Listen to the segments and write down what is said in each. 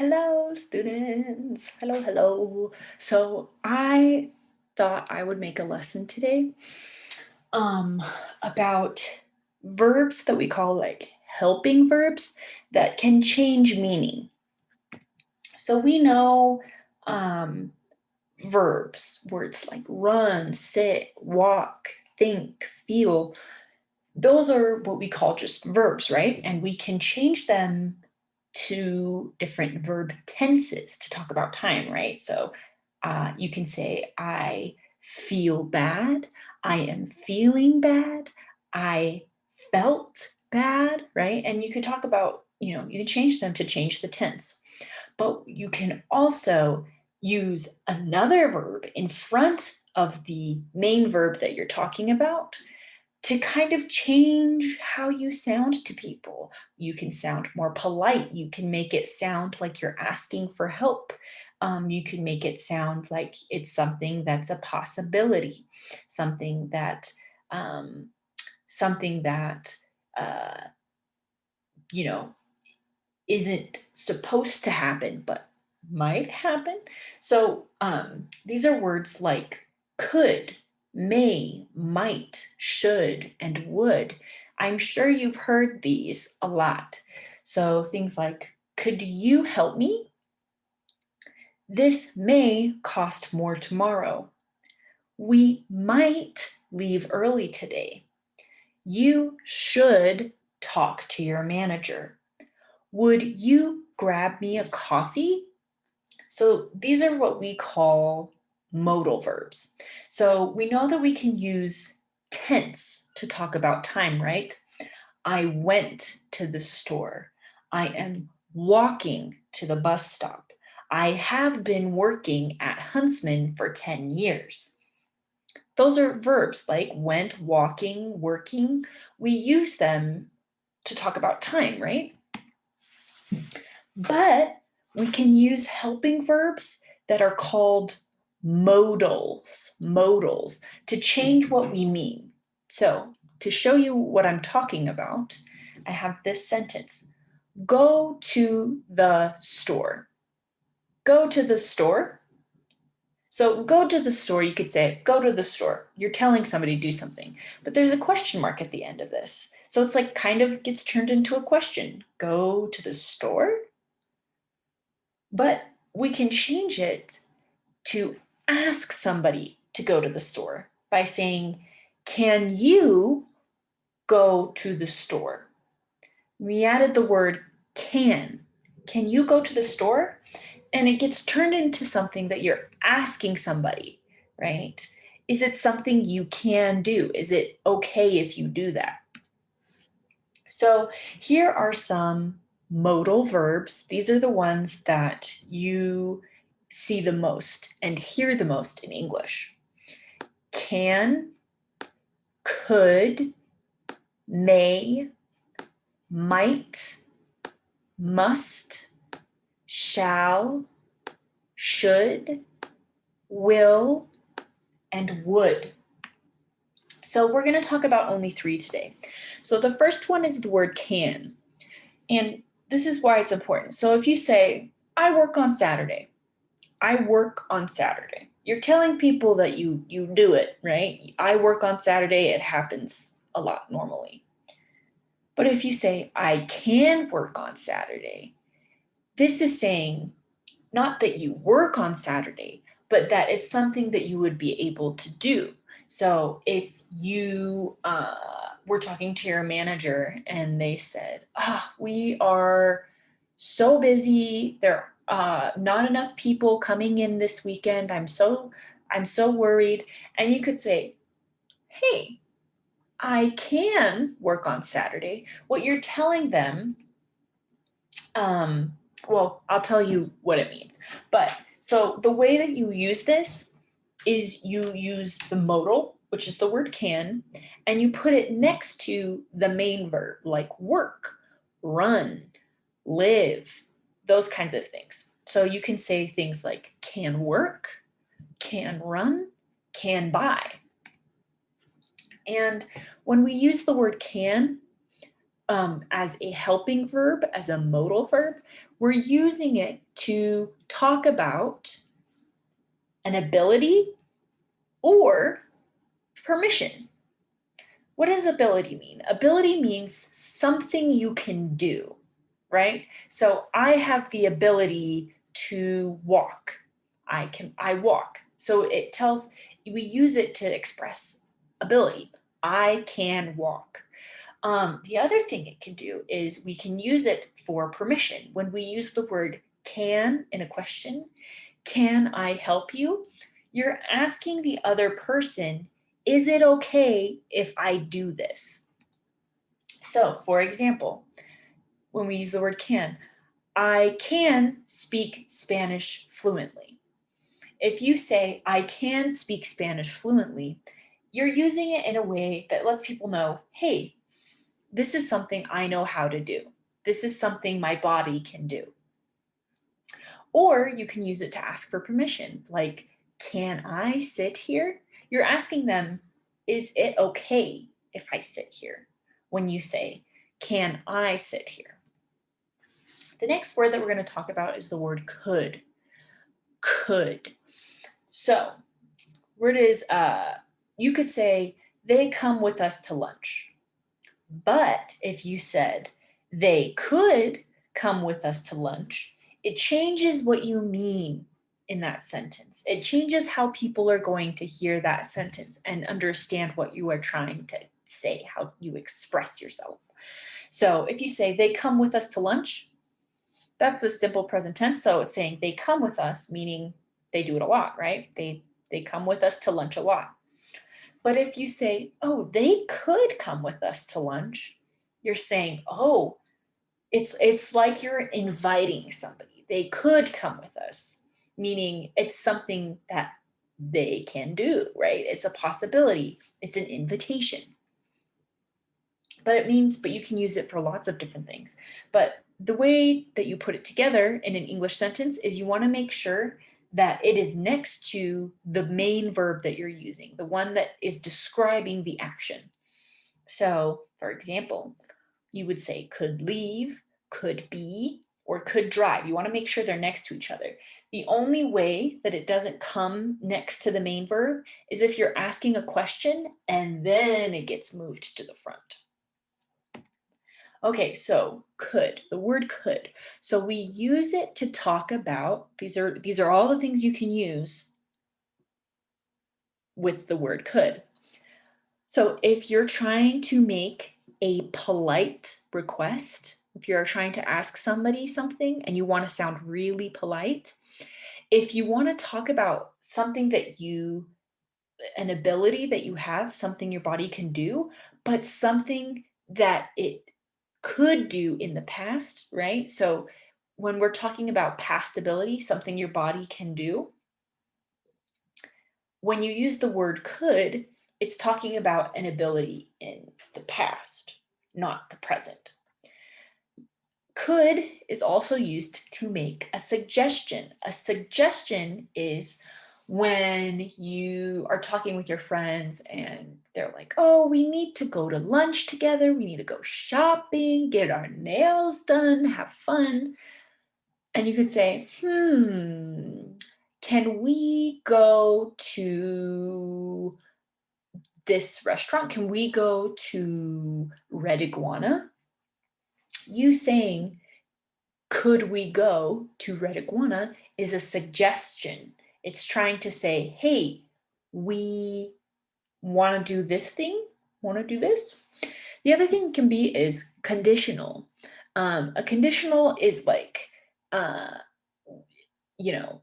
Hello, students. Hello, hello. So I thought I would make a lesson today um, about verbs that we call like helping verbs that can change meaning. So we know um, verbs, words like run, sit, walk, think, feel. Those are what we call just verbs, right? And we can change them to different verb tenses to talk about time, right? So you can say, I feel bad, I am feeling bad, I felt bad, right? And you could talk about, you can change them to change the tense. But you can also use another verb in front of the main verb that you're talking about to kind of change how you sound to people. You can sound more polite. You can make it sound like you're asking for help. You can make it sound like it's something that's a possibility, something that, um, something that, uh, you know, isn't supposed to happen, but might happen. So these are words like could, may, might, should, and would. I'm sure you've heard these a lot. So things like, could you help me? This may cost more tomorrow. We might leave early today. You should talk to your manager. Would you grab me a coffee? So these are what we call modal verbs. So we know that we can use tense to talk about time, right? I went to the store. I am walking to the bus stop. I have been working at Huntsman for 10 years. Those are verbs like went, walking, working. We use them to talk about time, right? But we can use helping verbs that are called modals to change what we mean. So to show you what I'm talking about, I have this sentence. Go to the store. Go to the store. So go to the store, you could say, go to the store. You're telling somebody to do something, but there's a question mark at the end of this. So it's like kind of gets turned into a question. Go to the store? But we can change it to ask somebody to go to the store by saying, can you go to the store? We added the word can. Can you go to the store? And it gets turned into something that you're asking somebody, right? Is it something you can do? Is it okay if you do that? So here are some modal verbs. These are the ones that you see the most and hear the most in English. Can, could, may, might, must, shall, should, will, and would. So we're going to talk about only 3 today. So the first one is the word can. And this is why it's important. So if you say, I work on Saturday, I work on Saturday. You're telling people that you do it, right? I work on Saturday, it happens a lot normally. But if you say, I can work on Saturday, this is saying not that you work on Saturday, but that it's something that you would be able to do. So if you were talking to your manager and they said, we are so busy, there are not enough people coming in this weekend. I'm so worried. And you could say, hey, I can work on Saturday. What you're telling them, um, well, I'll tell you what it means. But so the way that you use this is you use the modal, which is the word can, and you put it next to the main verb, like work, run, live, those kinds of things. So you can say things like can work, can run, can buy. And when we use the word can as a helping verb, as a modal verb, we're using it to talk about an ability or permission. What does ability mean? Ability means something you can do, right? So I have the ability to walk. I walk. So we use it to express ability. I can walk. The other thing it can do is we can use it for permission. When we use the word can in a question, can I help you? You're asking the other person, is it okay if I do this? So, for example, when we use the word can, I can speak Spanish fluently. If you say, I can speak Spanish fluently, you're using it in a way that lets people know, hey, this is something I know how to do. This is something my body can do. Or you can use it to ask for permission, like, can I sit here? You're asking them, is it okay if I sit here? When you say, can I sit here? The next word that we're going to talk about is the word could. Could. So, word is, you could say, they come with us to lunch. But if you said, they could come with us to lunch, it changes what you mean in that sentence. It changes how people are going to hear that sentence and understand what you are trying to say, how you express yourself. So if you say, they come with us to lunch, that's the simple present tense. So it's saying they come with us, meaning they do it a lot, right? They come with us to lunch a lot. But if you say, oh, they could come with us to lunch, you're saying, oh, it's like you're inviting somebody. They could come with us, meaning it's something that they can do, right? It's a possibility. It's an invitation. But you can use it for lots of different things. But the way that you put it together in an English sentence is you want to make sure that it is next to the main verb that you're using, the one that is describing the action. So, for example, you would say could leave, could be, or could drive. You want to make sure they're next to each other. The only way that it doesn't come next to the main verb is if you're asking a question and then it gets moved to the front. Okay, so could, the word could. So we use it to talk about, these are all the things you can use with the word could. So if you're trying to make a polite request, if you're trying to ask somebody something and you want to sound really polite, if you want to talk about something an ability that you have, something your body can do, but something that it could do in the past, right? So when we're talking about past ability, something your body can do, when you use the word could, it's talking about an ability in the past, not the present. Could is also used to make a suggestion. A suggestion is when you are talking with your friends and they're like, oh, we need to go to lunch together, we need to go shopping, get our nails done, have fun. And you could say, can we go to this restaurant? Can we go to Red Iguana? You saying, could we go to Red Iguana is a suggestion. It's trying to say, hey, we want to do this thing, want to do this. The other thing can be is conditional. A conditional is like, uh, you know,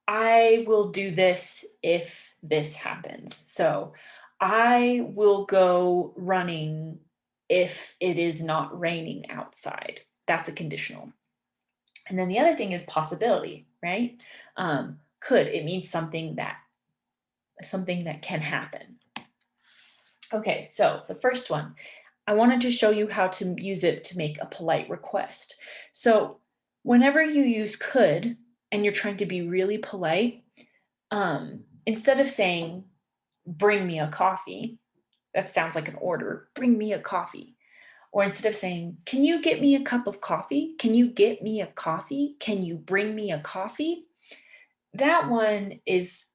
I will do this if this happens. So I will go running if it is not raining outside. That's a conditional. And then the other thing is possibility, right? Could, it means something that can happen. Okay, so the first one, I wanted to show you how to use it to make a polite request. So whenever you use could and you're trying to be really polite, instead of saying, bring me a coffee, that sounds like an order, bring me a coffee. Or instead of saying, can you get me a cup of coffee? Can you get me a coffee? Can you bring me a coffee? That one is,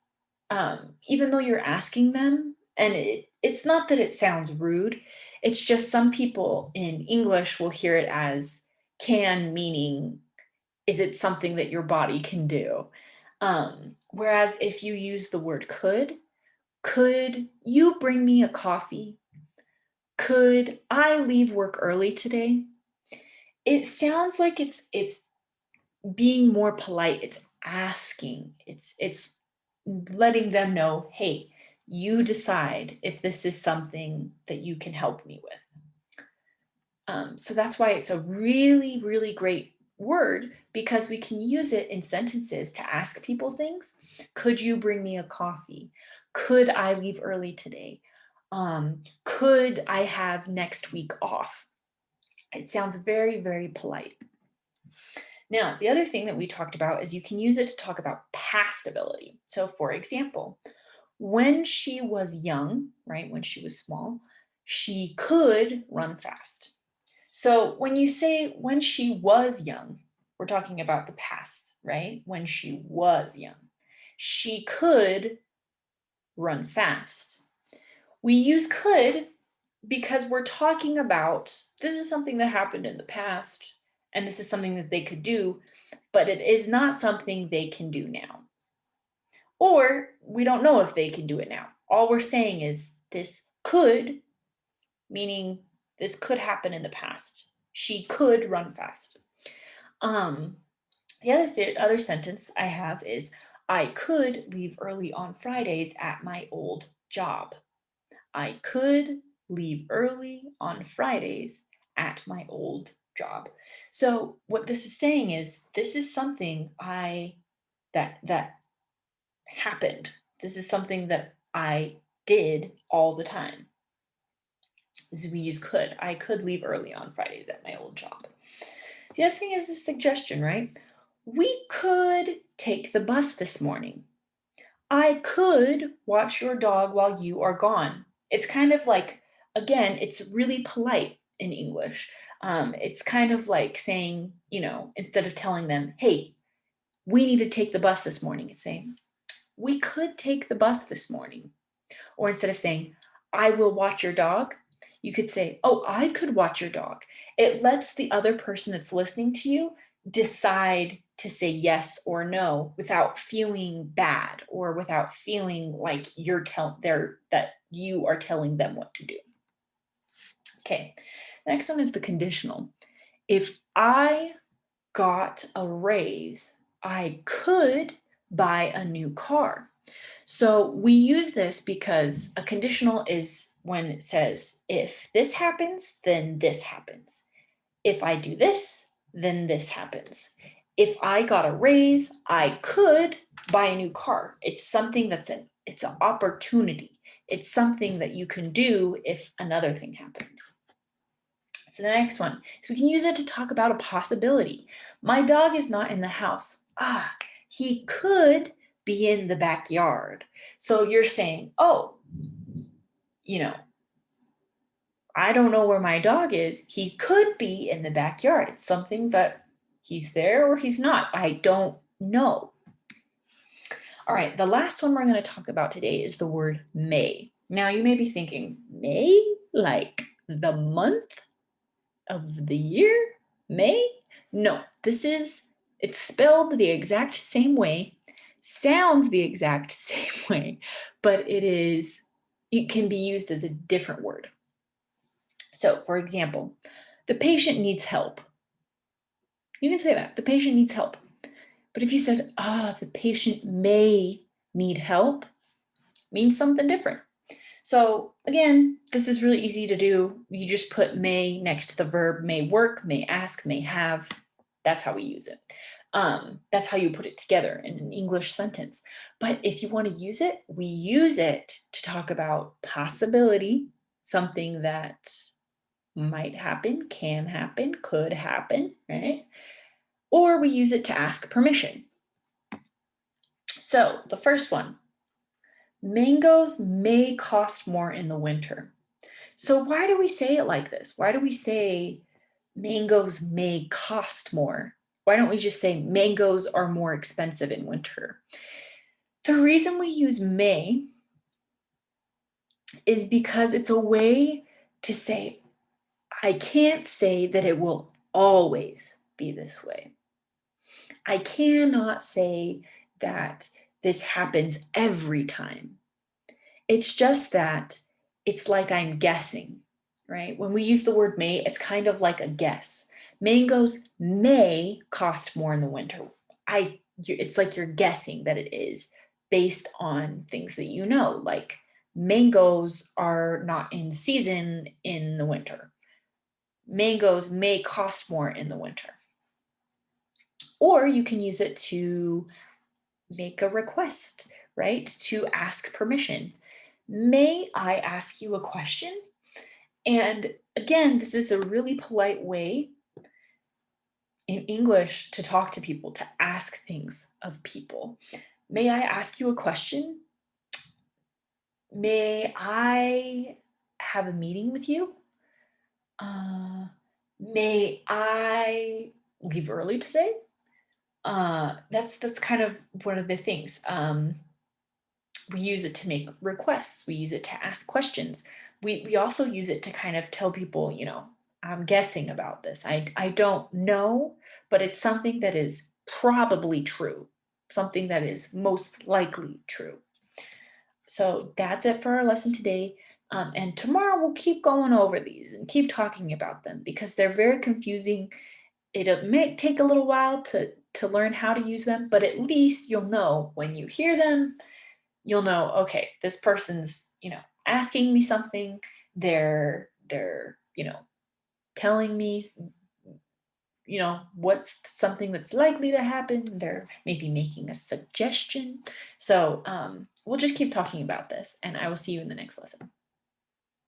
even though you're asking them, and it's not that it sounds rude, it's just some people in English will hear it as can, meaning, is it something that your body can do? Whereas if you use the word could you bring me a coffee? Could I leave work early today? It sounds like it's being more polite, it's asking, it's letting them know, "Hey, you decide if this is something that you can help me with." So that's why it's a really, really great word because we can use it in sentences to ask people things. Could you bring me a coffee? Could I leave early today? Could I have next week off? It sounds very, very polite. Now, the other thing that we talked about is you can use it to talk about past ability. So, for example, when she was young, right, when she was small, she could run fast. So, when you say when she was young, we're talking about the past, right? When she was young, she could run fast. We use could because we're talking about this is something that happened in the past and this is something that they could do, but it is not something they can do now. Or we don't know if they can do it now. All we're saying is this could, meaning this could happen in the past. She could run fast. Um, the other sentence I have is I could leave early on Fridays at my old job. I could leave early on Fridays at my old job. So what this is saying is this is something that happened. This is something that I did all the time. This is we use could. I could leave early on Fridays at my old job. The other thing is a suggestion, right? We could take the bus this morning. I could watch your dog while you are gone. It's kind of like, again, it's really polite in English. It's kind of like saying, instead of telling them, hey, we need to take the bus this morning, it's saying, we could take the bus this morning. Or instead of saying, I will watch your dog, you could say, oh, I could watch your dog. It lets the other person that's listening to you decide to say yes or no without feeling bad or without feeling like that you are telling them what to do. Okay, the next one is the conditional. If I got a raise, I could buy a new car. So we use this because a conditional is when it says, if this happens, then this happens. If I do this, then this happens. If I got a raise, I could buy a new car. It's something it's an opportunity. It's something that you can do if another thing happens. So the next one, so we can use it to talk about a possibility. My dog is not in the house. He could be in the backyard. So you're saying, oh, you know, I don't know where my dog is. He could be in the backyard. It's something that he's there or he's not. I don't know. All right, the last one we're going to talk about today is the word may. Now you may be thinking, May? Like the month of the year? May? No, it's spelled the exact same way, sounds the exact same way, but it can be used as a different word. So, for example, the patient needs help. You can say that, the patient needs help. But if you said, the patient may need help, means something different. So again, this is really easy to do. You just put may next to the verb may work, may ask, may have. That's how we use it. That's how you put it together in an English sentence. But if you want to use it, we use it to talk about possibility, something that might happen, can happen, could happen, right? Or we use it to ask permission. So the first one, mangoes may cost more in the winter. So why do we say it like this? Why do we say mangoes may cost more? Why don't we just say mangoes are more expensive in winter? The reason we use may is because it's a way to say, I can't say that it will always be this way. I cannot say that this happens every time. It's just that it's like I'm guessing, right? When we use the word may, it's kind of like a guess. Mangoes may cost more in the winter. It's like you're guessing that it is based on things that you know, like mangoes are not in season in the winter. Mangoes may cost more in the winter. Or you can use it to make a request, right? To ask permission. May I ask you a question? And again, this is a really polite way in English to talk to people, to ask things of people. May I ask you a question? May I have a meeting with you? Uh, may I leave early today? That's kind of one of the things. We use it to make requests. We use it to ask questions. We also use it to kind of tell people, I'm guessing about this. I don't know, but it's something that is probably true, something that is most likely true. So that's it for our lesson today. And tomorrow we'll keep going over these and keep talking about them because they're very confusing. It may take a little while to learn how to use them, but at least you'll know when you hear them, you'll know, okay, this person's, asking me something. They're, telling me, what's something that's likely to happen. They're maybe making a suggestion. So we'll just keep talking about this, and I will see you in the next lesson.